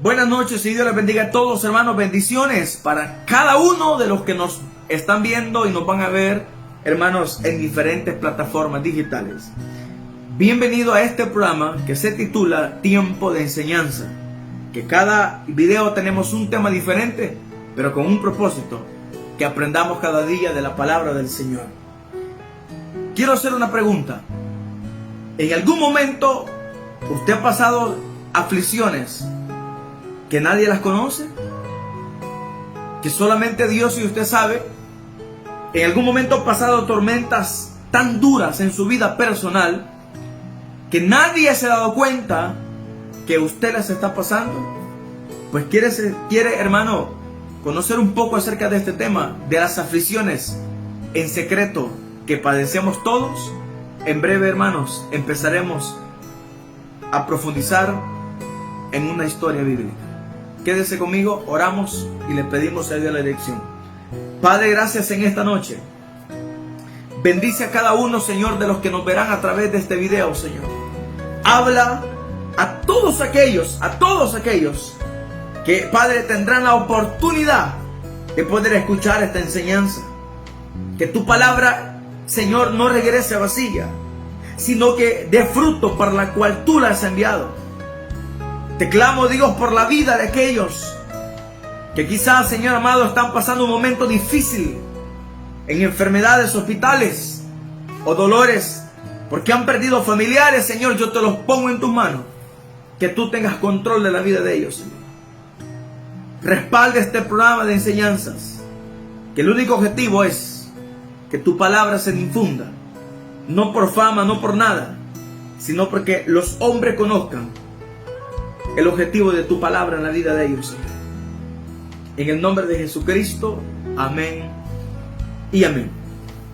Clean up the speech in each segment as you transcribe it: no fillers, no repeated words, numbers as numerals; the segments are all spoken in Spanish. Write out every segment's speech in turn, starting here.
Buenas noches y Dios les bendiga a todos, hermanos. Bendiciones para cada uno de los que nos están viendo y nos van a ver, hermanos, en diferentes plataformas digitales. Bienvenido a este programa que se titula Tiempo de Enseñanza. Que cada video tenemos un tema diferente, pero con un propósito: que aprendamos cada día de la palabra del Señor. Quiero hacer una pregunta. ¿En algún momento usted ha pasado aflicciones que nadie las conoce? Que solamente Dios y usted sabe. ¿En algún momento ha pasado tormentas tan duras en su vida personal que nadie se ha dado cuenta que usted las está pasando? Pues quiere, hermano, conocer un poco acerca de este tema, de las aflicciones en secreto que padecemos todos. En breve, hermanos, empezaremos a profundizar en una historia bíblica. Quédese conmigo, oramos y le pedimos a Dios la dirección. Padre, gracias en esta noche. Bendice a cada uno, Señor, de los que nos verán a través de este video, Señor. Habla a todos aquellos que, Padre, tendrán la oportunidad de poder escuchar esta enseñanza. Que tu palabra, Señor, no regrese vacía, sino que dé fruto para la cual tú la has enviado. Te clamo, Dios, por la vida de aquellos que quizás, Señor amado, están pasando un momento difícil en enfermedades, hospitales o dolores, porque han perdido familiares. Señor, yo te los pongo en tus manos. Que tú tengas control de la vida de ellos, Señor. Respalde este programa de enseñanzas, que el único objetivo es que tu palabra se infunda, no por fama, no por nada, sino porque los hombres conozcan el objetivo de tu palabra en la vida de ellos, Señor. En el nombre de Jesucristo, amén y amén.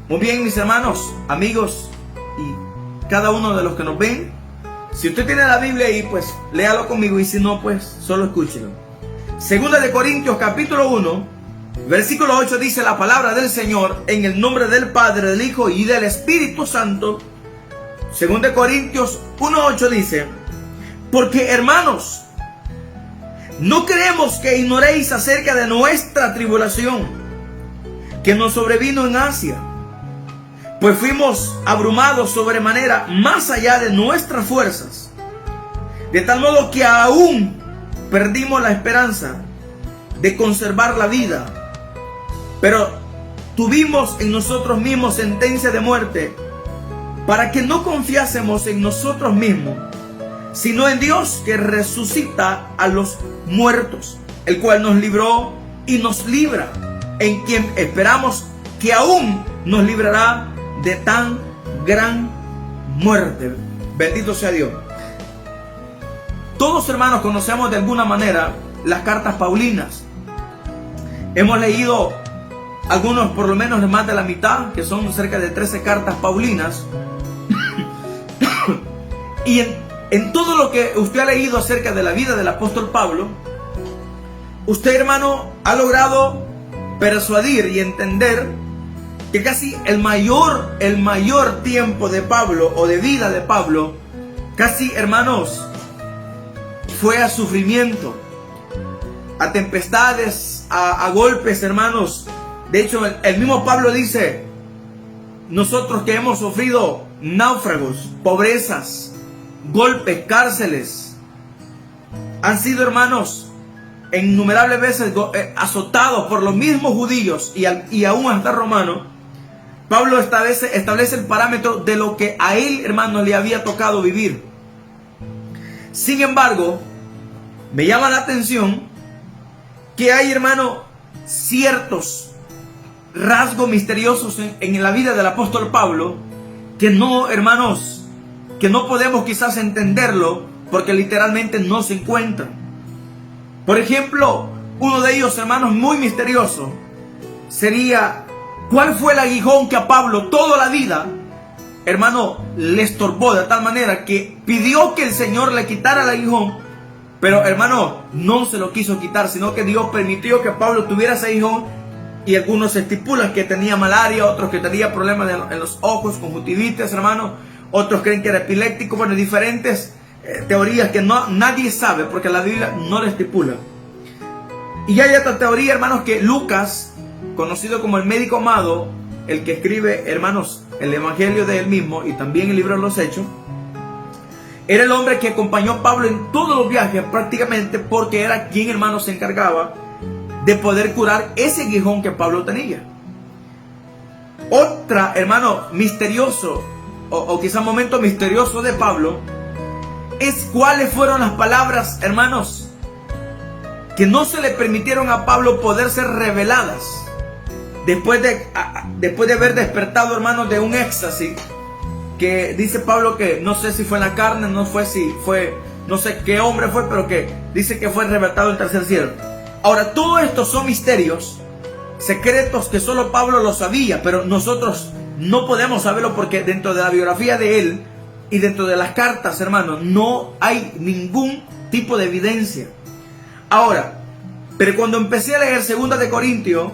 Muy bien, mis hermanos, amigos y cada uno de los que nos ven, si usted tiene la Biblia ahí, pues léalo conmigo, y si no, pues solo escúchelo. Segunda de Corintios capítulo 1, versículo 8 dice la palabra del Señor: en el nombre del Padre, del Hijo y del Espíritu Santo. Segunda de Corintios 1:8 dice: porque, hermanos, no queremos que ignoréis acerca de nuestra tribulación que nos sobrevino en Asia, pues fuimos abrumados sobremanera más allá de nuestras fuerzas, de tal modo que aún perdimos la esperanza de conservar la vida, pero tuvimos en nosotros mismos sentencia de muerte, para que no confiásemos en nosotros mismos, sino en Dios, que resucita a los muertos, el cual nos libró y nos libra, en quien esperamos que aún nos librará de tan gran muerte. Bendito sea Dios. Todos, hermanos, conocemos de alguna manera las cartas paulinas. Hemos leído algunos, por lo menos más de la mitad, que son cerca de 13 cartas paulinas. Y en todo lo que usted ha leído acerca de la vida del apóstol Pablo, usted, hermano, ha logrado persuadir y entender que casi el mayor tiempo de Pablo, o de vida de Pablo, casi, hermanos, fue a sufrimiento, a tempestades, a golpes, hermanos. De hecho, el mismo Pablo dice: nosotros que hemos sufrido náufragos, pobrezas, golpes, cárceles, han sido, hermanos, innumerables veces azotados por los mismos judíos y aún hasta romanos. Pablo establece el parámetro de lo que a él, hermano, le había tocado vivir. Sin embargo, me llama la atención que hay, hermano, ciertos rasgos misteriosos en la vida del apóstol Pablo que no, hermanos, que no podemos quizás entenderlo porque literalmente no se encuentran. Por ejemplo, uno de ellos, hermanos, muy misterioso, sería: ¿cuál fue el aguijón que a Pablo toda la vida, hermano, le estorbó de tal manera que pidió que el Señor le quitara el aguijón? Pero, hermano, no se lo quiso quitar, sino que Dios permitió que Pablo tuviera ese aguijón. Y algunos estipulan que tenía malaria, otros que tenía problemas en los ojos, conjuntivitis, hermano. Otros creen que era epiléptico. Bueno, diferentes teorías que nadie sabe porque la Biblia no la estipula. Y hay otra teoría, hermanos, que Lucas, conocido como el médico amado, el que escribe, hermanos, el evangelio de él mismo y también el libro de los Hechos, era el hombre que acompañó a Pablo en todos los viajes prácticamente, porque era quien, hermanos, se encargaba de poder curar ese aguijón que Pablo tenía. Otra, hermano, misterioso o quizá momento misterioso de Pablo es cuáles fueron las palabras, hermanos, que no se le permitieron a Pablo poder ser reveladas después de haber despertado, hermanos, de un éxtasis, que dice Pablo que no sé si fue en la carne, no sé qué hombre fue, pero que dice que fue arrebatado del tercer cielo. Ahora, todo esto son misterios, secretos que solo Pablo lo sabía, pero nosotros no podemos saberlo porque dentro de la biografía de él y dentro de las cartas, hermanos, no hay ningún tipo de evidencia. Ahora, pero cuando empecé a leer 2 de Corintios,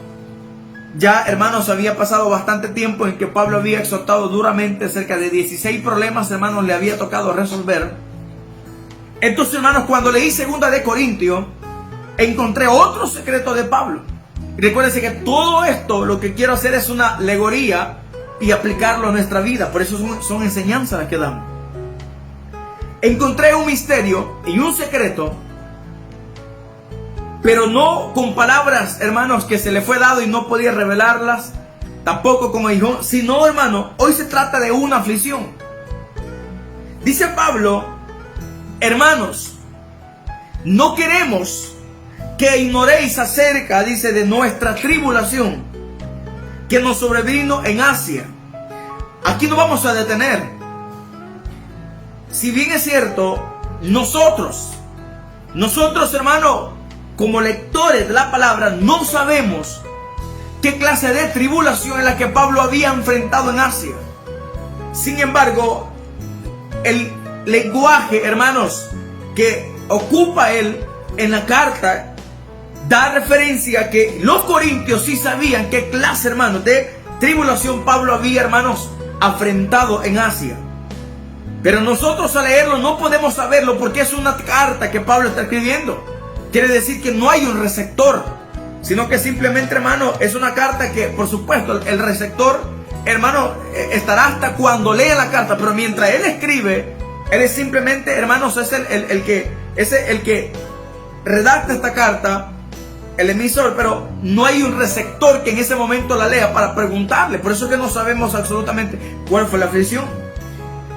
ya, hermanos, había pasado bastante tiempo en que Pablo había exhortado duramente, cerca de 16 problemas, hermanos, le había tocado resolver. Entonces, hermanos, cuando leí 2 de Corintios, encontré otro secreto de Pablo. Y recuérdense que todo esto, lo que quiero hacer es una alegoría y aplicarlo a nuestra vida. Por eso son enseñanzas las que damos. Encontré un misterio y un secreto, pero no con palabras, hermanos, que se le fue dado y no podía revelarlas, tampoco como dijo, sino, hermano, hoy se trata de una aflicción. Dice Pablo, hermanos, no queremos que ignoréis acerca, dice, de nuestra tribulación que nos sobrevino en Asia. Aquí nos vamos a detener. Si bien es cierto, nosotros, hermano, como lectores de la palabra, no sabemos qué clase de tribulación es la que Pablo había enfrentado en Asia. Sin embargo, el lenguaje, hermanos, que ocupa él en la carta da referencia a que los corintios sí sabían qué clase, hermanos, de tribulación Pablo había, hermanos, afrontado en Asia. Pero nosotros al leerlo no podemos saberlo porque es una carta que Pablo está escribiendo. Quiere decir que no hay un receptor, sino que simplemente, hermano, es una carta que, por supuesto, el receptor, hermano, estará hasta cuando lea la carta, pero mientras él escribe, él es simplemente, hermanos, es el que redacta esta carta, el emisor, pero no hay un receptor que en ese momento la lea para preguntarle. Por eso es que no sabemos absolutamente cuál fue la aflicción.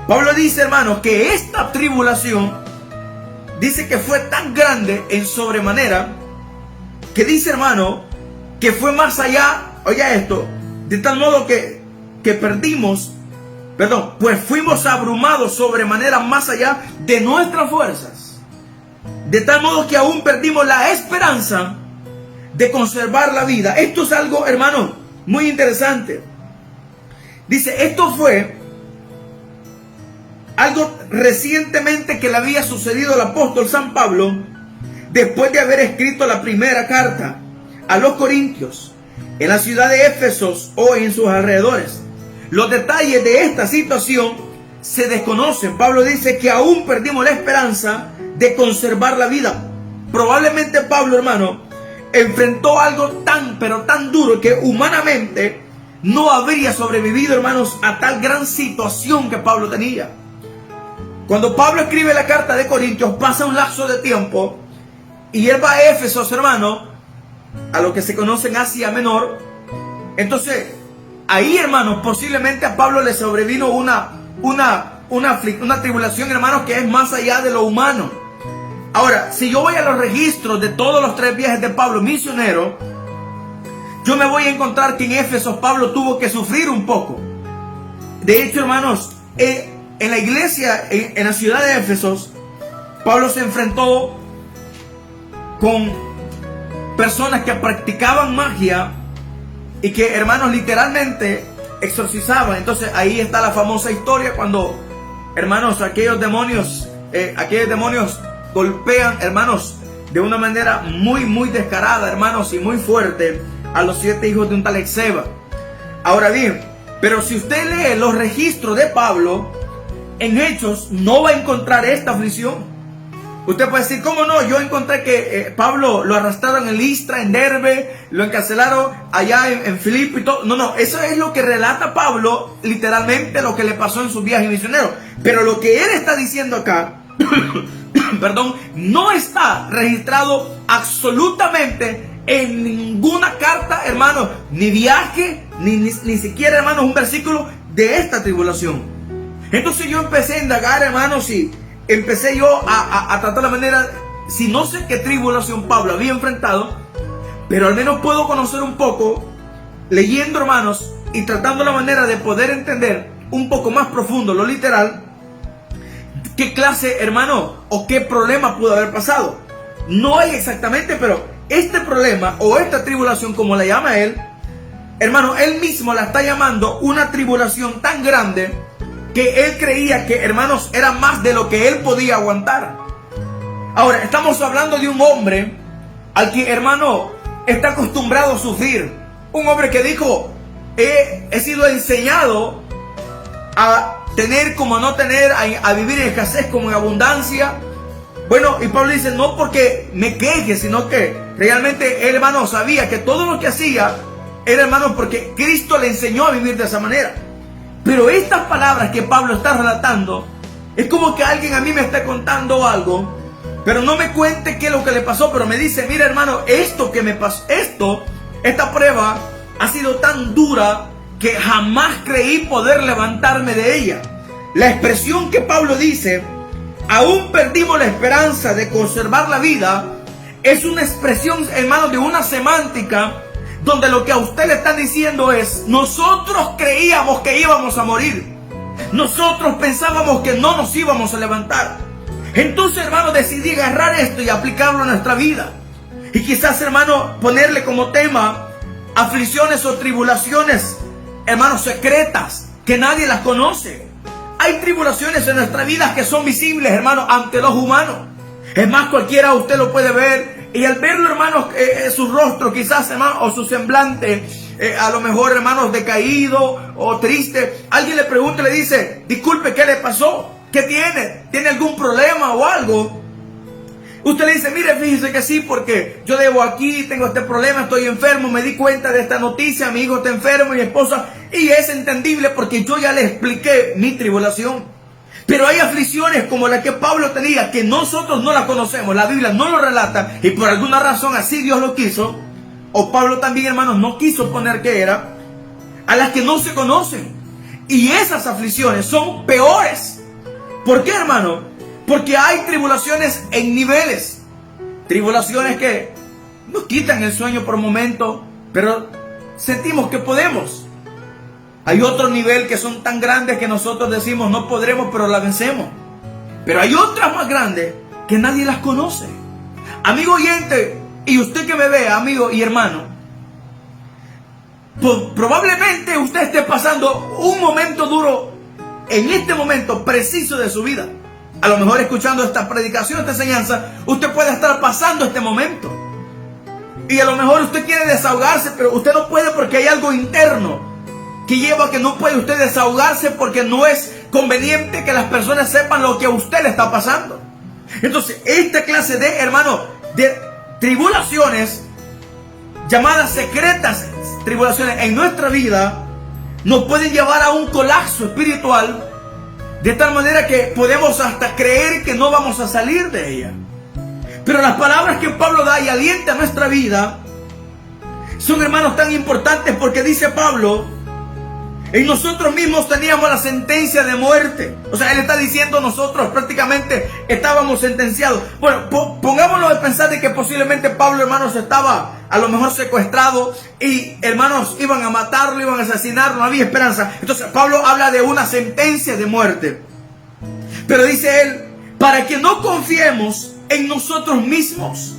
Pablo dice, hermanos, que esta tribulación, dice que fue tan grande en sobremanera, que dice, hermano, que fue más allá, oiga esto, de tal modo que pues fuimos abrumados sobremanera más allá de nuestras fuerzas, de tal modo que aún perdimos la esperanza de conservar la vida. Esto es algo, hermano, muy interesante. Dice, esto fue algo recientemente que le había sucedido al apóstol San Pablo después de haber escrito la primera carta a los corintios en la ciudad de Éfeso o en sus alrededores. Los detalles de esta situación se desconocen. Pablo dice que aún perdimos la esperanza de conservar la vida. Probablemente Pablo, hermano, enfrentó algo tan, pero tan duro que humanamente no habría sobrevivido, hermanos, a tal gran situación que Pablo tenía. Cuando Pablo escribe la carta de Corintios, pasa un lapso de tiempo y él va a Éfeso, hermano, a lo que se conoce en Asia Menor. Entonces, ahí, hermanos, posiblemente a Pablo le sobrevino una tribulación, hermanos, que es más allá de lo humano. Ahora, si yo voy a los registros de todos los 3 viajes de Pablo misionero, yo me voy a encontrar que en Éfeso Pablo tuvo que sufrir un poco. De hecho, hermanos, en la iglesia, en la ciudad de Éfeso, Pablo se enfrentó con personas que practicaban magia y que, hermanos, literalmente exorcizaban. Entonces ahí está la famosa historia cuando, hermanos, aquellos demonios golpean, hermanos, de una manera muy descarada, hermanos, y muy fuerte a los 7 hijos de un tal Exeba. Ahora bien, pero si usted lee los registros de Pablo, en Hechos no va a encontrar esta aflicción. Usted puede decir, ¿cómo no? Yo encontré que Pablo lo arrastraron en Listra, en Derbe, lo encarcelaron allá en Filipo y todo. No, eso es lo que relata Pablo, literalmente lo que le pasó en sus viajes misioneros. Pero lo que él está diciendo acá, perdón, no está registrado absolutamente en ninguna carta, hermanos, ni viaje, ni siquiera, hermanos, un versículo de esta tribulación. Entonces yo empecé a indagar, hermanos, y empecé yo a tratar la manera, si no sé qué tribulación Pablo había enfrentado, pero al menos puedo conocer un poco, leyendo, hermanos, y tratando la manera de poder entender un poco más profundo lo literal, qué clase, hermano, o qué problema pudo haber pasado. No hay exactamente, pero este problema o esta tribulación, como la llama él, hermano, él mismo la está llamando una tribulación tan grande que él creía que, hermanos, era más de lo que él podía aguantar. Ahora, estamos hablando de un hombre al que, hermano, está acostumbrado a sufrir. Un hombre que dijo, he sido enseñado a tener como a no tener, a vivir en escasez como en abundancia. Bueno, y Pablo dice, no porque me queje, sino que realmente él, hermano, sabía que todo lo que hacía era, hermano, porque Cristo le enseñó a vivir de esa manera. Pero estas palabras que Pablo está relatando, es como que alguien a mí me está contando algo, pero no me cuente qué es lo que le pasó, pero me dice, mira, hermano, esto que me pasó, esta prueba ha sido tan dura que jamás creí poder levantarme de ella. La expresión que Pablo dice, aún perdimos la esperanza de conservar la vida, es una expresión, hermano, de una semántica donde lo que a usted le están diciendo es, nosotros creíamos que íbamos a morir. Nosotros pensábamos que no nos íbamos a levantar. Entonces, hermano, decidí agarrar esto y aplicarlo a nuestra vida. Y quizás, hermano, ponerle como tema aflicciones o tribulaciones, hermanos, secretas, que nadie las conoce. Hay tribulaciones en nuestra vida que son visibles, hermano, ante los humanos. Es más, cualquiera usted lo puede ver. Y al verlo, hermanos, su rostro quizás, hermano, o su semblante, a lo mejor, hermanos, decaído o triste, alguien le pregunta y le dice, disculpe, ¿qué le pasó? ¿Qué tiene? ¿Tiene algún problema o algo? Usted le dice, mire, fíjese que sí, porque yo debo aquí, tengo este problema, estoy enfermo, me di cuenta de esta noticia, mi hijo está enfermo, mi esposa, y es entendible porque yo ya le expliqué mi tribulación. Pero hay aflicciones como la que Pablo tenía, que nosotros no las conocemos, la Biblia no lo relata, y por alguna razón así Dios lo quiso, o Pablo también, hermanos, no quiso poner que era, a las que no se conocen. Y esas aflicciones son peores. ¿Por qué, hermano? Porque hay tribulaciones en niveles. Tribulaciones que nos quitan el sueño por un momento, pero sentimos que podemos. Hay otro nivel que son tan grandes que nosotros decimos no podremos, pero la vencemos. Pero hay otras más grandes que nadie las conoce. Amigo oyente, y usted que me ve, amigo y hermano, probablemente usted esté pasando un momento duro en este momento preciso de su vida. A lo mejor escuchando esta predicación, esta enseñanza, usted puede estar pasando este momento. Y a lo mejor usted quiere desahogarse, pero usted no puede porque hay algo interno que lleva a que no puede usted desahogarse porque no es conveniente que las personas sepan lo que a usted le está pasando. Entonces, esta clase de, hermano, de tribulaciones, llamadas secretas, tribulaciones en nuestra vida, nos pueden llevar a un colapso espiritual, de tal manera que podemos hasta creer que no vamos a salir de ella. Pero las palabras que Pablo da y alienta a nuestra vida son, hermanos, tan importantes porque dice Pablo, en nosotros mismos teníamos la sentencia de muerte. O sea, él está diciendo nosotros prácticamente estábamos sentenciados. Bueno, pongámonos a pensar de que posiblemente Pablo, hermanos, estaba a lo mejor secuestrado y, hermanos, iban a matarlo, iban a asesinarlo, no había esperanza. Entonces Pablo habla de una sentencia de muerte. Pero dice él, para que no confiemos en nosotros mismos,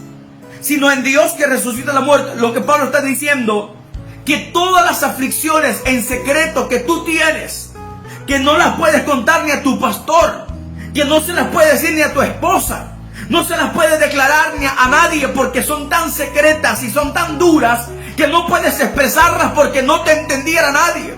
sino en Dios que resucita la muerte. Lo que Pablo está diciendo, que todas las aflicciones en secreto que tú tienes, que no las puedes contar ni a tu pastor, que no se las puede decir ni a tu esposa, no se las puede declarar ni a nadie porque son tan secretas y son tan duras que no puedes expresarlas porque no te entendiera nadie.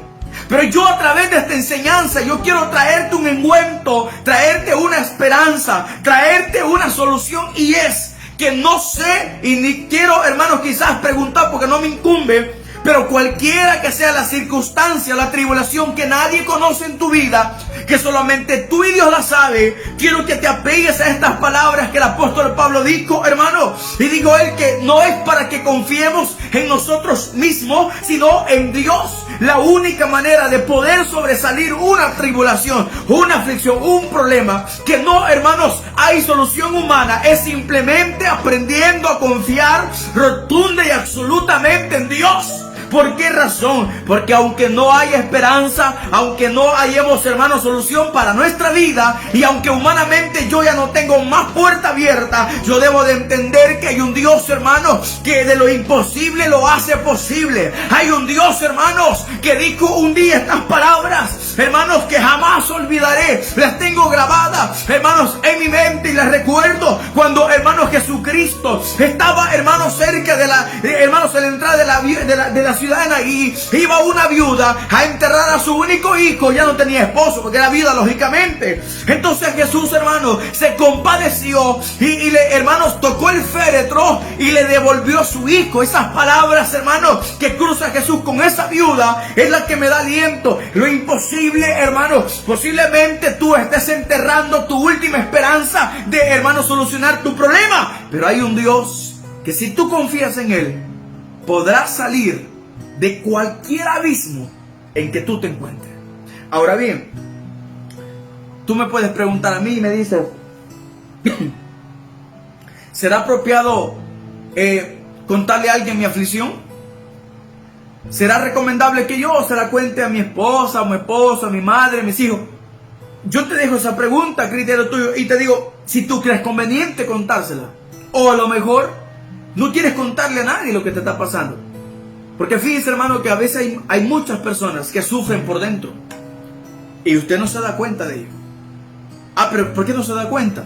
Pero yo a través de esta enseñanza, yo quiero traerte un ungüento, traerte una esperanza, traerte una solución, y es que no sé, y ni quiero, hermanos, quizás preguntar porque no me incumbe, pero cualquiera que sea la circunstancia, la tribulación que nadie conoce en tu vida, que solamente tú y Dios la sabe, quiero que te apegues a estas palabras que el apóstol Pablo dijo, hermano. Y digo él que no es para que confiemos en nosotros mismos, sino en Dios. La única manera de poder sobresalir una tribulación, una aflicción, un problema, que no, hermanos, hay solución humana, es simplemente aprendiendo a confiar rotunda y absolutamente en Dios. ¿Por qué razón? Porque aunque no haya esperanza, aunque no hallemos, hermanos, solución para nuestra vida, y aunque humanamente yo ya no tengo más puerta abierta, yo debo de entender que hay un Dios, hermanos, que de lo imposible lo hace posible. Hay un Dios, hermanos, que dijo un día estas palabras, hermanos, que jamás olvidaré. Las tengo grabadas, hermanos, en mi mente, y las recuerdo cuando, hermanos, Jesucristo estaba, hermanos, cerca de la, hermanos, en la entrada de la ciudad de Naí. Iba una viuda a enterrar a su único hijo. Ya no tenía esposo porque era viuda, lógicamente. Entonces Jesús, hermanos, se compadeció y le, hermanos, tocó el féretro y le devolvió a su hijo. Esas palabras, hermanos, que cruza Jesús con esa viuda, es la que me da aliento. Lo imposible, hermanos, posiblemente tú estés enterrando tu última esperanza de, hermanos, solucionar tu problema, pero hay un Dios que, si tú confías en Él, podrás salir de cualquier abismo en que tú te encuentres. Ahora bien, tú me puedes preguntar a mí y me dices, ¿será apropiado contarle a alguien mi aflicción? ¿Será recomendable que yo se la cuente a mi esposa, a mi esposo, a mi madre, a mis hijos? Yo te dejo esa pregunta a criterio tuyo y te digo, si tú crees conveniente contársela, o a lo mejor no quieres contarle a nadie lo que te está pasando. Porque fíjense, hermano, que a veces hay muchas personas que sufren por dentro y usted no se da cuenta de ello. Pero ¿por qué no se da cuenta?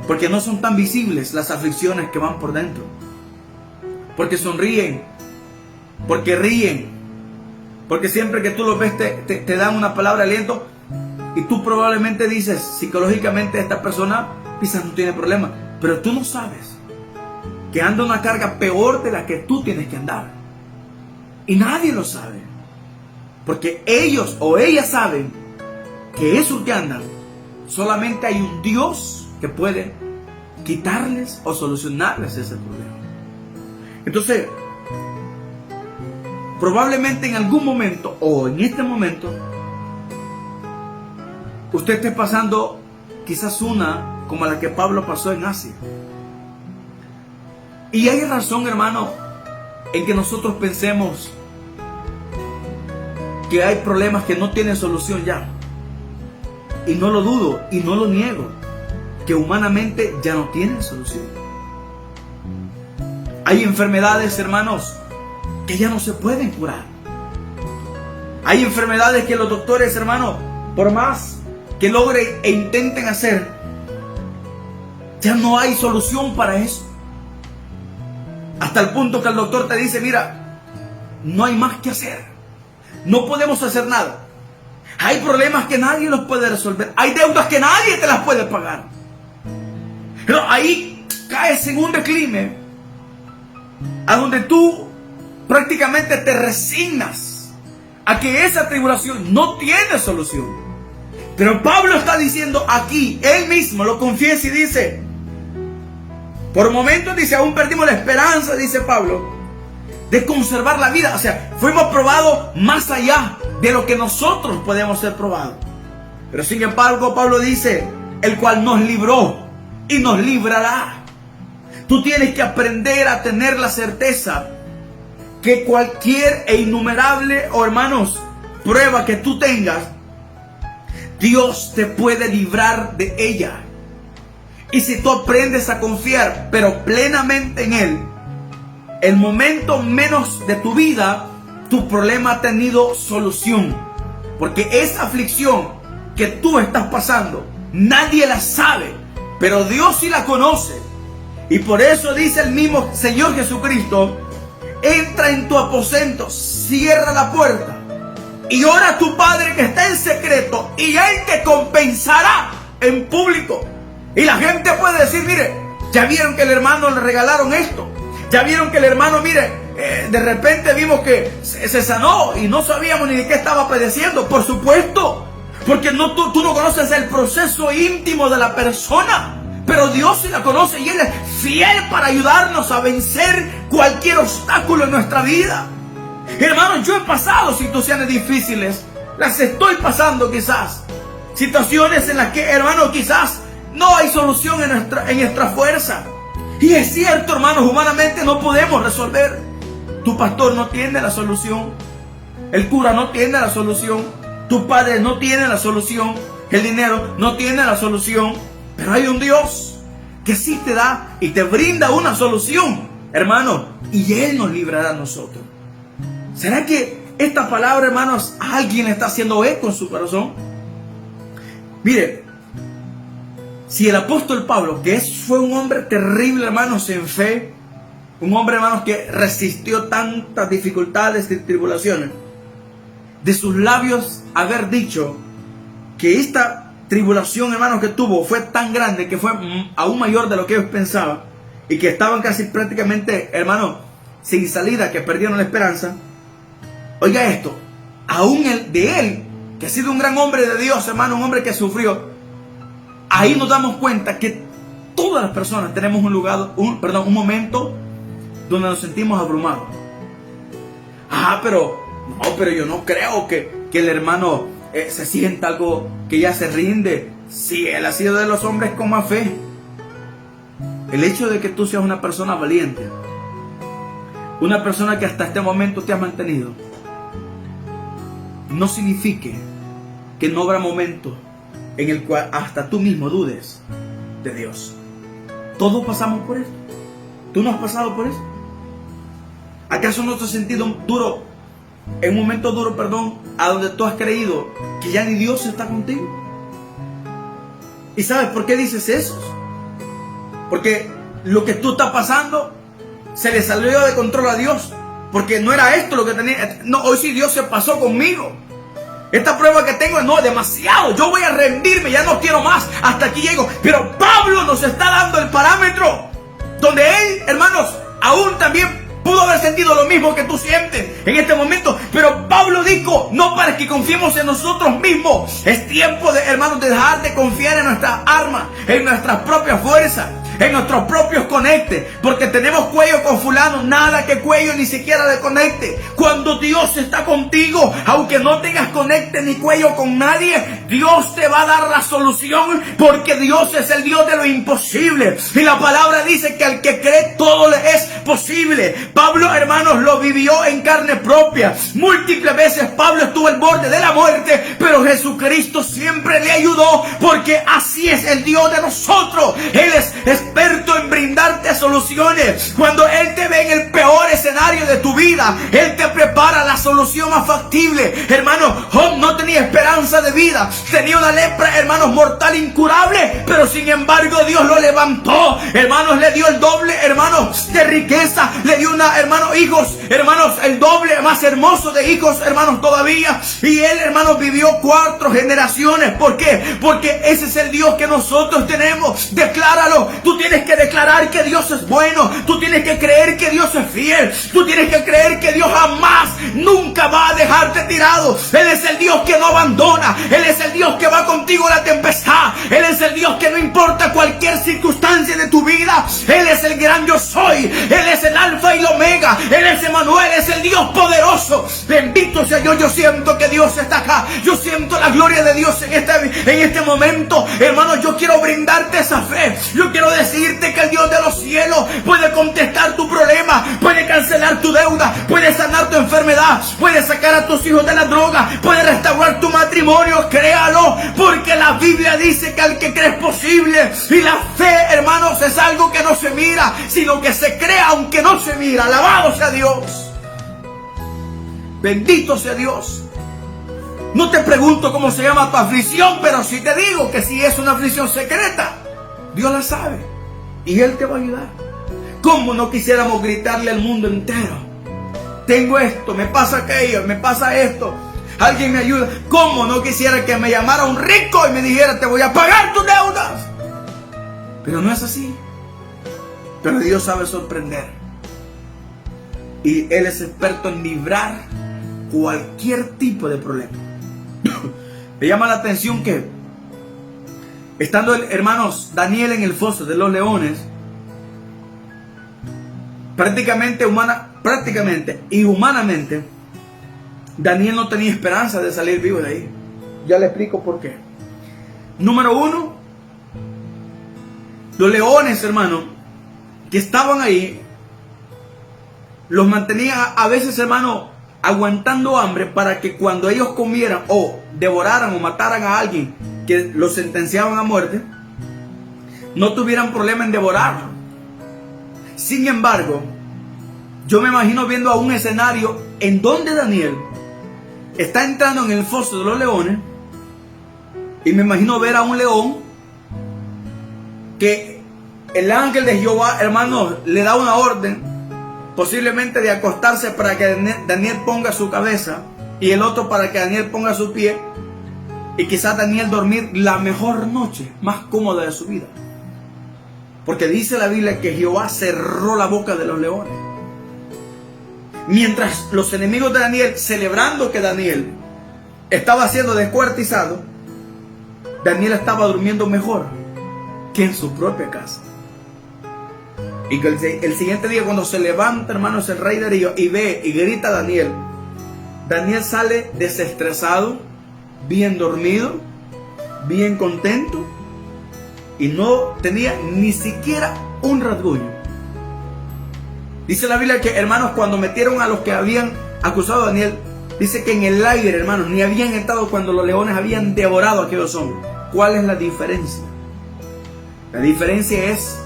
Porque no son tan visibles las aflicciones que van por dentro. Porque sonríen, porque ríen, porque siempre que tú los ves te dan una palabra de aliento, y tú probablemente dices, psicológicamente esta persona quizás no tiene problema, pero tú no sabes que anda una carga peor de la que tú tienes que andar. Y nadie lo sabe, porque ellos o ellas saben que eso que andan, solamente hay un Dios que puede quitarles o solucionarles ese problema. Entonces, probablemente en algún momento o en este momento usted esté pasando quizás una como la que Pablo pasó en Asia. Y hay razón, hermano, en que nosotros pensemos que hay problemas que no tienen solución ya. Y no lo dudo y no lo niego, que humanamente ya no tienen solución. Hay enfermedades, hermanos, que ya no se pueden curar. Hay enfermedades que los doctores, hermanos, por más que logren e intenten hacer, ya no hay solución para eso. Hasta el punto que el doctor te dice, mira, no hay más que hacer. No podemos hacer nada. Hay problemas que nadie los puede resolver. Hay deudas que nadie te las puede pagar. Pero ahí caes en un declive a donde tú prácticamente te resignas a que esa tribulación no tiene solución. Pero Pablo está diciendo aquí, él mismo lo confiesa y dice, por momentos, dice, aún perdimos la esperanza, dice Pablo, de conservar la vida. O sea, fuimos probados más allá de lo que nosotros podemos ser probados. Pero sin embargo, Pablo dice, el cual nos libró y nos librará. Tú tienes que aprender a tener la certeza que cualquier e innumerable, hermanos, prueba que tú tengas, Dios te puede librar de ella. Y si tú aprendes a confiar, pero plenamente en Él, el momento menos de tu vida, tu problema ha tenido solución. Porque esa aflicción que tú estás pasando, nadie la sabe, pero Dios sí la conoce. Y por eso dice el mismo Señor Jesucristo, entra en tu aposento, cierra la puerta y ora a tu Padre que está en secreto, y Él te compensará en público. Y la gente puede decir, mire, ya vieron que el hermano le regalaron esto, ya vieron que el hermano, mire, de repente vimos que se sanó y no sabíamos ni de qué estaba padeciendo. Por supuesto, porque tú no conoces el proceso íntimo de la persona, pero Dios sí la conoce y Él es fiel para ayudarnos a vencer cualquier obstáculo en nuestra vida. Hermanos, yo he pasado situaciones difíciles, las estoy pasando quizás, situaciones en las que, hermanos, quizás no hay solución en nuestra fuerza. Y es cierto, hermanos, humanamente no podemos resolver. Tu pastor no tiene la solución, el cura no tiene la solución, tu padre no tiene la solución, el dinero no tiene la solución, pero hay un Dios que sí te da y te brinda una solución, hermano, y Él nos librará a nosotros. ¿Será que esta palabra, hermanos, a alguien le está haciendo eco en su corazón? Mire, si el apóstol Pablo, que fue un hombre terrible, hermanos, en fe, un hombre, hermanos, que resistió tantas dificultades y tribulaciones, de sus labios haber dicho que esta tribulación, hermanos, que tuvo fue tan grande, que fue aún mayor de lo que ellos pensaban, y que estaban casi prácticamente, hermanos, sin salida, que perdieron la esperanza. Oiga esto, aún de él, que ha sido un gran hombre de Dios, hermano, un hombre que sufrió, ahí nos damos cuenta que todas las personas tenemos un momento donde nos sentimos abrumados. Pero yo no creo que el hermano se sienta algo, que ya se rinde. Sí, él ha sido de los hombres con más fe. El hecho de que tú seas una persona valiente, una persona que hasta este momento te ha mantenido, no significa que no habrá momentos en el cual hasta tú mismo dudes de Dios. Todos pasamos por eso. ¿Tú no has pasado por eso? ¿Acaso no te has sentido duro, en un momento duro, a donde tú has creído que ya ni Dios está contigo? ¿Y sabes por qué dices eso? Porque lo que tú estás pasando se le salió de control a Dios. Porque no era esto lo que tenía. No, hoy sí Dios se pasó conmigo. Esta prueba que tengo, no, es demasiado. Yo voy a rendirme, ya no quiero más. Hasta aquí llego. Pero Pablo nos está dando el parámetro donde él, hermanos, aún también pudo haber sentido lo mismo que tú sientes en este momento. Pero Pablo dijo, no para que confiemos en nosotros mismos. Es tiempo de, hermanos, de dejar de confiar en nuestras armas, en nuestras propias fuerzas, en nuestros propios conectes, porque tenemos cuello con fulano, nada que cuello ni siquiera de conecte. Cuando Dios está contigo, aunque no tengas conecte ni cuello con nadie, Dios te va a dar la solución, porque Dios es el Dios de lo imposible, y la palabra dice que al que cree todo le es posible. Pablo, hermanos, lo vivió en carne propia. Múltiples veces Pablo estuvo al borde de la muerte, pero Jesucristo siempre le ayudó, porque así es el Dios de nosotros. Él es experto en brindarte soluciones. Cuando Él te ve en el peor escenario de tu vida, Él te prepara la solución más factible. Hermano, Job no tenía esperanza de vida, tenía una lepra, hermanos, mortal, incurable, pero sin embargo Dios lo levantó. Hermanos, le dio el doble, hermanos, de riqueza, le dio hijos, hermanos, el doble más hermoso de hijos, hermanos, todavía. Y él, hermanos, vivió 4 generaciones. ¿Por qué? Porque ese es el Dios que nosotros tenemos. Decláralo. Tú tienes que declarar que Dios es bueno. Tú tienes que creer que Dios es fiel. Tú tienes que creer que Dios jamás, nunca va a dejarte tirado. Él es el Dios que no abandona. Él es el Dios que va contigo en la tempestad. Él es el Dios que no importa cualquier circunstancia de tu vida. Él es el gran yo soy. Él es el alfa y el omega. Él es Emmanuel, es el Dios poderoso. Bendito sea Dios. Yo siento que Dios está acá. Yo siento la gloria de Dios en este momento. Hermanos, yo quiero brindarte esa fe. Yo quiero decirte que el Dios de los cielos puede contestar tu problema, puede cancelar tu deuda, puede sanar tu enfermedad, puede sacar a tus hijos de la droga, puede restaurar tu matrimonio. Créalo, porque la Biblia dice que al que cree es posible. Y la fe, hermanos, es algo que no se mira, sino que se cree aunque no se mira. Alabado sea Dios. Bendito sea Dios. No te pregunto cómo se llama tu aflicción, pero sí te digo que si es una aflicción secreta, Dios la sabe y Él te va a ayudar. ¿Cómo no quisiéramos gritarle al mundo entero? Tengo esto, me pasa aquello, me pasa esto. Alguien me ayuda. ¿Cómo no quisiera que me llamara un rico y me dijera, te voy a pagar tus deudas? Pero no es así. Pero Dios sabe sorprender. Y Él es experto en librar cualquier tipo de problema. Me llama la atención que, estando hermanos Daniel en el foso de los leones, prácticamente y humanamente, Daniel no tenía esperanza de salir vivo de ahí. Ya le explico por qué. Número uno, los leones, hermano, que estaban ahí, los mantenían a veces, hermano, aguantando hambre para que cuando ellos comieran o devoraran o mataran a alguien que los sentenciaban a muerte, no tuvieran problema en devorarlo. Sin embargo, yo me imagino viendo a un escenario en donde Daniel está entrando en el foso de los leones, y me imagino ver a un león que el ángel de Jehová, hermanos, le da una orden, posiblemente de acostarse para que Daniel ponga su cabeza y el otro para que Daniel ponga su pie, y quizás Daniel dormir la mejor noche más cómoda de su vida. Porque dice la Biblia que Jehová cerró la boca de los leones. Mientras los enemigos de Daniel, celebrando que Daniel estaba siendo descuartizado, Daniel estaba durmiendo mejor que en su propia casa. Y que el siguiente día, cuando se levanta, hermanos, el rey Darío y ve y grita a Daniel, Daniel sale desestresado, bien dormido, bien contento, y no tenía ni siquiera un rasguño. Dice la Biblia que, hermanos, cuando metieron a los que habían acusado a Daniel, dice que en el aire, hermanos, ni habían estado cuando los leones habían devorado a aquellos hombres. ¿Cuál es la diferencia? La diferencia es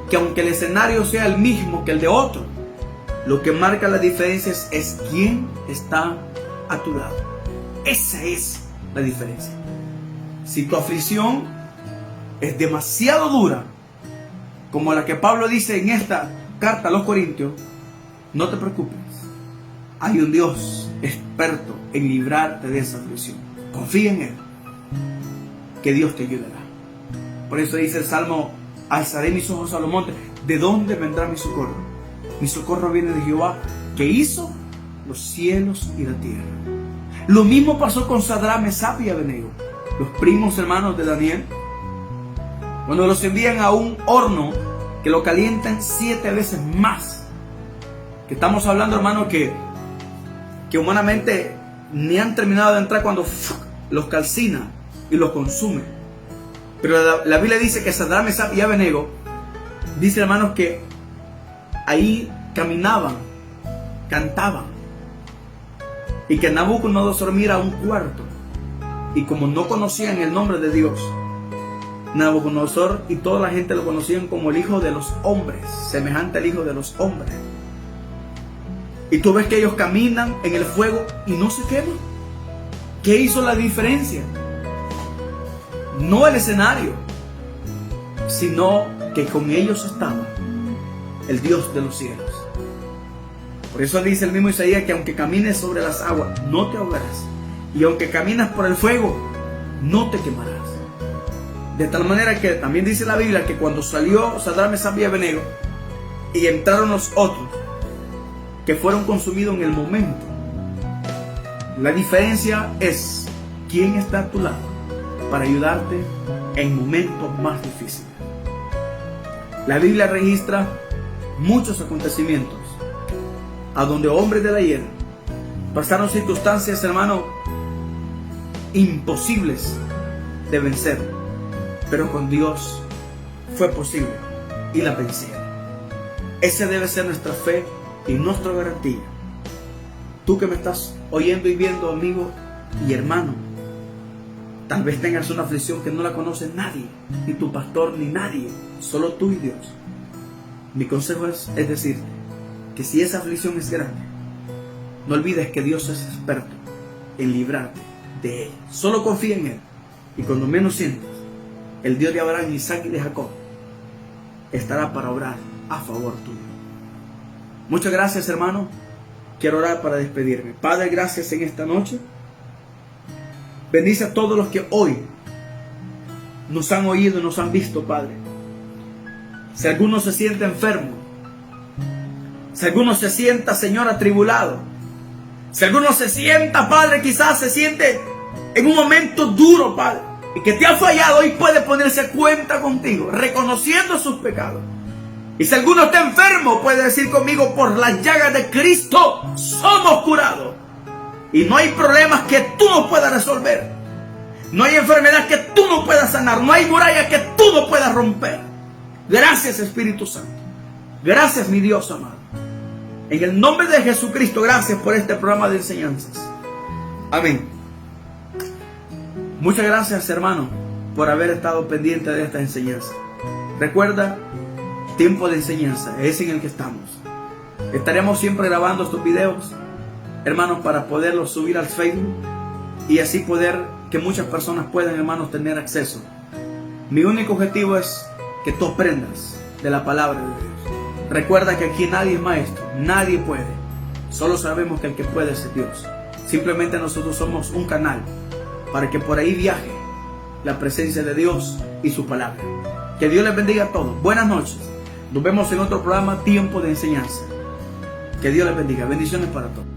que aunque el escenario sea el mismo que el de otro, lo que marca la diferencia es quién está a tu lado. Esa es la diferencia. Si tu aflicción es demasiado dura, como la que Pablo dice en esta carta a los Corintios, no te preocupes. Hay un Dios experto en librarte de esa aflicción. Confía en Él, que Dios te ayudará. Por eso dice el Salmo: alzaré mis ojos a los montes. ¿De dónde vendrá mi socorro? Mi socorro viene de Jehová, que hizo los cielos y la tierra. Lo mismo pasó con Sadrach, Mesach y Abednego, los primos hermanos de Daniel. Cuando los envían a un horno que lo calientan 7 veces más. Que estamos hablando, hermano, que humanamente ni han terminado de entrar cuando los calcina y los consume. Pero la Biblia dice que Sadrach, Mesach y Abednego, dice, hermanos, que ahí caminaban, cantaban, y que Nabucodonosor mira a un cuarto, y como no conocían el nombre de Dios, Nabucodonosor y toda la gente lo conocían como el hijo de los hombres, semejante al hijo de los hombres. Y tú ves que ellos caminan en el fuego y no se queman. ¿Qué hizo la diferencia? No el escenario, sino que con ellos estaba el Dios de los cielos. Por eso dice el mismo Isaías que aunque camines sobre las aguas, no te ahogarás. Y aunque caminas por el fuego, no te quemarás. De tal manera que también dice la Biblia que cuando salió Sadrach, Mesach y Abednego y entraron los otros, que fueron consumidos en el momento. La diferencia es quién está a tu lado para ayudarte en momentos más difíciles. La Biblia registra muchos acontecimientos a donde hombres del ayer pasaron circunstancias, hermano, imposibles de vencer, pero con Dios fue posible y la vencieron. Esa debe ser nuestra fe y nuestra garantía. Tú que me estás oyendo y viendo, amigo y hermano, tal vez tengas una aflicción que no la conoce nadie, ni tu pastor ni nadie, solo tú y Dios. Mi consejo es decirte que si esa aflicción es grande, no olvides que Dios es experto en librarte de ella. Solo confía en Él, y cuando menos sientas, el Dios de Abraham, Isaac y de Jacob estará para obrar a favor tuyo. Muchas gracias, hermano. Quiero orar para despedirme. Padre, gracias en esta noche Bendice a todos los que hoy nos han oído y nos han visto, Padre. Si alguno se siente enfermo, si alguno se sienta, Señor, atribulado, si alguno se sienta, Padre, quizás se siente en un momento duro, Padre, y que te ha fallado, hoy puede ponerse a cuenta contigo, reconociendo sus pecados. Y si alguno está enfermo, puede decir conmigo: por las llagas de Cristo somos curados. Y no hay problemas que tú no puedas resolver. No hay enfermedad que tú no puedas sanar. No hay muralla que tú no puedas romper. Gracias, Espíritu Santo. Gracias, mi Dios amado. En el nombre de Jesucristo, gracias por este programa de enseñanzas. Amén. Muchas gracias, hermano, por haber estado pendiente de esta enseñanza. Recuerda, tiempo de enseñanza es en el que estamos. Estaremos siempre grabando estos videos, hermanos, para poderlos subir al Facebook y así poder que muchas personas puedan, hermanos, tener acceso. Mi único objetivo es que tú aprendas de la palabra de Dios. Recuerda que aquí nadie es maestro, nadie puede. Solo sabemos que el que puede es Dios. Simplemente nosotros somos un canal para que por ahí viaje la presencia de Dios y su palabra. Que Dios les bendiga a todos. Buenas noches. Nos vemos en otro programa, Tiempo de Enseñanza. Que Dios les bendiga. Bendiciones para todos.